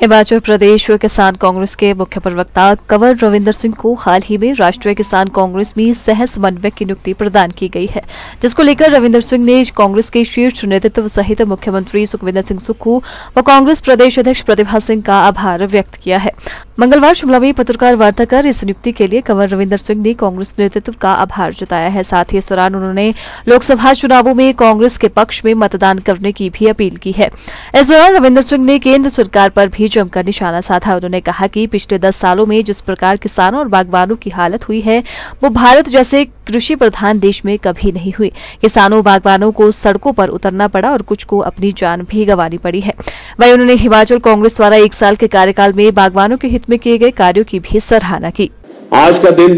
हिमाचल प्रदेश किसान कांग्रेस के मुख्य प्रवक्ता कंवर रविंदर सिंह को हाल ही में राष्ट्रीय किसान कांग्रेस में सह समन्वयक की नियुक्ति प्रदान की गई है, जिसको लेकर रविंदर सिंह ने कांग्रेस के शीर्ष नेतृत्व सहित मुख्यमंत्री सुखविंदर सिंह सुक्खू व कांग्रेस प्रदेश अध्यक्ष प्रतिभा सिंह का आभार व्यक्त किया है। मंगलवार शिमला में पत्रकार वार्ता कर इस नियुक्ति के लिए कंवर रविंदर सिंह ने कांग्रेस नेतृत्व का आभार जताया है। साथ ही इस दौरान उन्होंने लोकसभा चुनावों में कांग्रेस के पक्ष में मतदान करने की भी अपील की है। इस दौरान रविंदर सिंह ने केंद्र सरकार पर भी जमकर निशाना साधा। उन्होंने कहा कि पिछले 10 सालों में जिस प्रकार किसानों और बागवानों की हालत हुई है वो भारत जैसे कृषि प्रधान देश में कभी नहीं हुई। किसानों बागवानों को सड़कों पर उतरना पड़ा और कुछ को अपनी जान भी गंवानी पड़ी है। वहीं उन्होंने हिमाचल कांग्रेस द्वारा 1 साल के कार्यकाल में बागवानों के हित में किए गए कार्यों की भी सराहना की। आज का दिन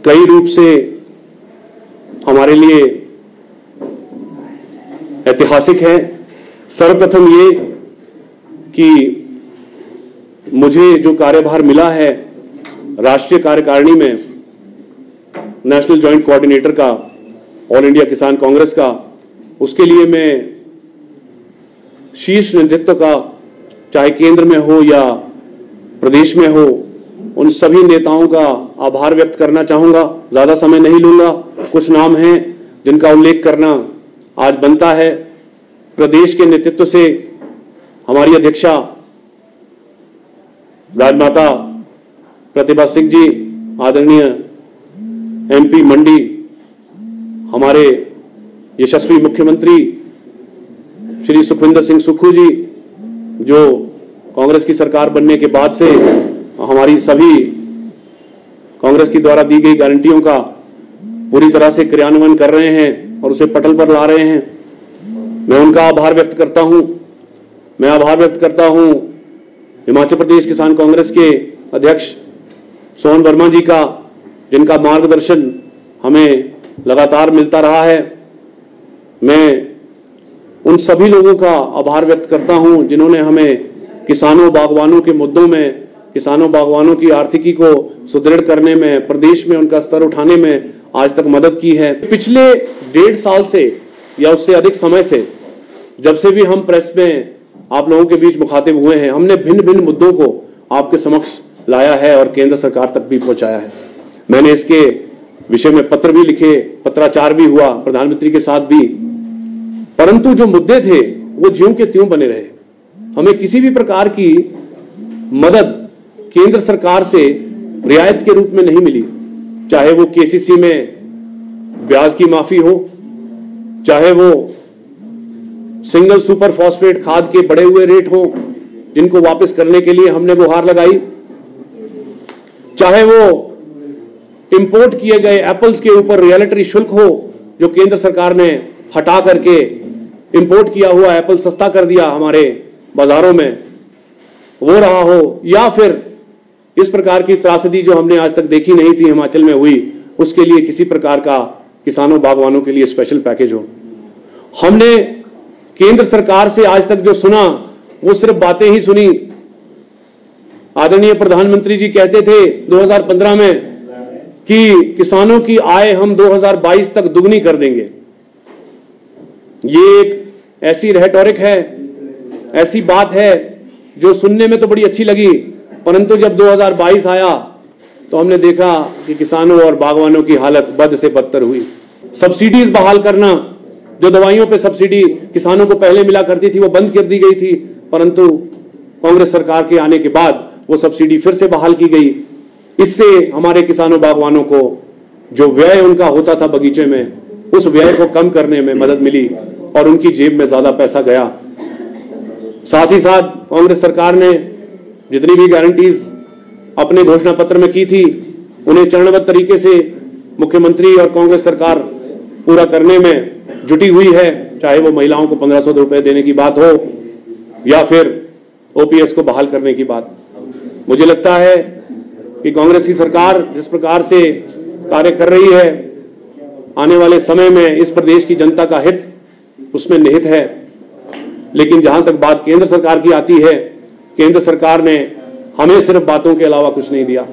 कई रूप से हमारे लिए ऐतिहासिक है। सर्वप्रथम ये कि मुझे जो कार्यभार मिला है राष्ट्रीय कार्यकारिणी में नेशनल जॉइंट कोऑर्डिनेटर का, ऑल इंडिया किसान कांग्रेस का, उसके लिए मैं शीर्ष नेतृत्व का, चाहे केंद्र में हो या प्रदेश में हो, उन सभी नेताओं का आभार व्यक्त करना चाहूंगा। ज्यादा समय नहीं लूंगा। कुछ नाम हैं जिनका उल्लेख करना आज बनता है। प्रदेश के नेतृत्व से हमारी अध्यक्षा राजमाता प्रतिभा सिंह जी, आदरणीय एमपी मंडी, हमारे यशस्वी मुख्यमंत्री श्री सुखविंदर सिंह सुक्खू जी, जो कांग्रेस की सरकार बनने के बाद से हमारी सभी कांग्रेस की द्वारा दी गई गारंटियों का पूरी तरह से क्रियान्वयन कर रहे हैं और उसे पटल पर ला रहे हैं। मैं उनका आभार व्यक्त करता हूं। मैं आभार व्यक्त करता हूं हिमाचल प्रदेश किसान कांग्रेस के अध्यक्ष सोहन वर्मा जी का, जिनका मार्गदर्शन हमें लगातार मिलता रहा है। मैं उन सभी लोगों का आभार व्यक्त करता हूं जिन्होंने हमें किसानों बागवानों के मुद्दों में, किसानों बागवानों की आर्थिकी को सुदृढ़ करने में, प्रदेश में उनका स्तर उठाने में आज तक मदद की है। पिछले 1.5 साल से या उससे अधिक समय से जब से भी हम प्रेस में आप लोगों के बीच मुखातिब हुए हैं, हमने भिन्न भिन्न मुद्दों को आपके समक्ष लाया है और केंद्र सरकार तक भी पहुंचाया है। मैंने इसके विषय में पत्र भी लिखे, पत्राचार भी हुआ प्रधानमंत्री के साथ भी, परंतु जो मुद्दे थे वो ज्यों के त्यों बने रहे। हमें किसी भी प्रकार की मदद केंद्र सरकार से रियायत के रूप में नहीं मिली, चाहे वो केसीसी में ब्याज की माफी हो, चाहे वो सिंगल सुपर फॉस्फेट खाद के बढ़े हुए रेट हो जिनको वापस करने के लिए हमने गुहार लगाई, चाहे वो इंपोर्ट किए गए एप्पल्स के ऊपर रॉयल्टी शुल्क हो जो केंद्र सरकार ने हटा करके इंपोर्ट किया हुआ एप्पल सस्ता कर दिया हमारे बाजारों में, वो रहा हो, या फिर इस प्रकार की त्रासदी जो हमने आज तक देखी नहीं थी हिमाचल में हुई, उसके लिए किसी प्रकार का किसानों बागवानों के लिए स्पेशल पैकेज हो। हमने केंद्र सरकार से आज तक जो सुना वो सिर्फ बातें ही सुनी। आदरणीय प्रधानमंत्री जी कहते थे 2015 में कि किसानों की आय हम 2022 तक दुगनी कर देंगे। ये एक ऐसी रेटोरिक है, ऐसी बात है जो सुनने में तो बड़ी अच्छी लगी, परंतु जब 2022 आया तो हमने देखा कि किसानों और बागवानों की हालत बद से बदतर हुई। सब्सिडीज बहाल करना, जो दवाइयों पे सब्सिडी किसानों को पहले मिला करती थी वो बंद कर दी गई थी, परंतु कांग्रेस सरकार के आने के बाद वो सब्सिडी फिर से बहाल की गई। इससे हमारे किसानों बागवानों को जो व्यय उनका होता था बगीचे में, उस व्यय को कम करने में मदद मिली और उनकी जेब में ज्यादा पैसा गया। साथ ही साथ कांग्रेस सरकार ने जितनी भी गारंटीज अपने घोषणा पत्र में की थी उन्हें चरणबद्ध तरीके से मुख्यमंत्री और कांग्रेस सरकार पूरा करने में जुटी हुई है, चाहे वो महिलाओं को 1500 रुपए देने की बात हो या फिर ओपीएस को बहाल करने की बात। मुझे लगता है कि कांग्रेस की सरकार जिस प्रकार से कार्य कर रही है, आने वाले समय में इस प्रदेश की जनता का हित उसमें निहित है। लेकिन जहां तक बात केंद्र सरकार की आती है, केंद्र सरकार ने हमें सिर्फ बातों के अलावा कुछ नहीं दिया।